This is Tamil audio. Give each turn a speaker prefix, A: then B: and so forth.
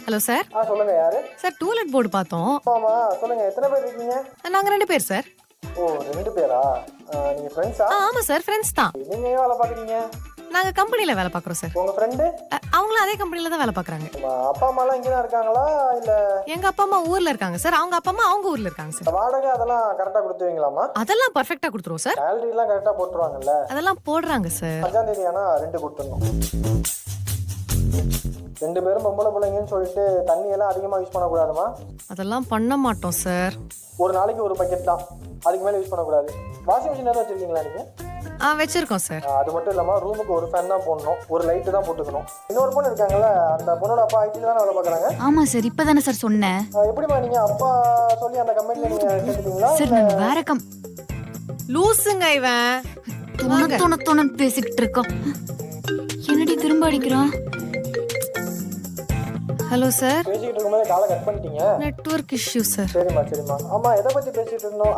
A: Hello sir.
B: சொல்லுங்க யாரு?
A: சார் டூலெட் போர்டு பார்த்தோம்.
B: ஆமா சொல்லுங்க, எத்தனை பேர் இருக்கீங்க?
A: நாங்க 2 பேர் சார்.
B: ஓ 2 பேரா? நீங்க ஃப்ரெண்ட்ஸா?
A: ஆமா சார், ஃப்ரெண்ட்ஸ் தான்.
B: நீங்க ஏன் வேலை பாக்குறீங்க?
A: நாங்க கம்பெனில வேலை பார்க்குறோம் சார்.
B: உங்க ஃப்ரெண்டு?
A: அவங்களும் அதே கம்பெனில தான் வேலை பார்க்குறாங்க.
B: அப்பா அம்மா எல்லாம் இங்க தான் இருக்காங்களா இல்ல?
A: எங்க அப்பா அம்மா ஊர்ல இருக்காங்க சார். அவங்க அப்பா அம்மா அவங்க ஊர்ல இருக்காங்க சார்.
B: வாடகை அதெல்லாம் கரெக்டா கொடுத்துவீங்களாமா?
A: அதெல்லாம் பர்ஃபெக்ட்டா கொடுத்துருவோம் சார்.
B: சேலரி எல்லாம் கரெக்டா போட்டுருவாங்கல்ல?
A: அதெல்லாம் போடுறாங்க சார்.
B: 5ஆம் தேதி ஆனா ரெண்ட் கொடுத்துடணும். 2 பேரும் பொம்பளை பிள்ளைங்கன்னு சொல்லிட்டு தண்ணி எல்லாம் அதிகமா யூஸ் பண்ணக்கூடாதுமா?
A: அதெல்லாம் பண்ண மாட்டோம் சார்.
B: ஒரு நாளைக்கு ஒரு பக்கெட் தான், அதுக்கு மேல யூஸ் பண்ணக்கூடாது. வாஷிங் மிஷின் ஏதாவது வச்சிருக்கீங்களா நீங்க?
A: வச்சிருக்கோம் சார்.
B: அது மட்டும் இல்லாம ரூமுக்கு ஒரு ஃபேன் தான் போடணும், ஒரு லைட் தான் போட்டுக்கணும். இன்னொரு பொண்ணு இருக்காங்கல்ல, அந்த பொண்ணோட அப்பா ஐடில தானே வேலை பார்க்கறாங்க?
C: ஆமா சார், இப்பதானே சார் சொன்னேன்.
B: எப்படிமா நீங்க அப்பா சொல்லி அந்த கம்பெனில நீங்க சேர்த்துட்டீங்களா?
C: சார் நாங்க வேற
A: லூசுங்க இவன்.
C: துண பேசிக்கிட்டு இருக்கோம். என்னடி திரும்ப அடிக்கிறான்?
A: Hello sir.
B: பேசிக்கிட்டு இருக்கும்போது காலை கட் பண்ணிட்டீங்க.
A: Network issue sir.
B: சரிம்மா. ஆமா எதை பத்தி பேசிட்டு இருந்தோம்?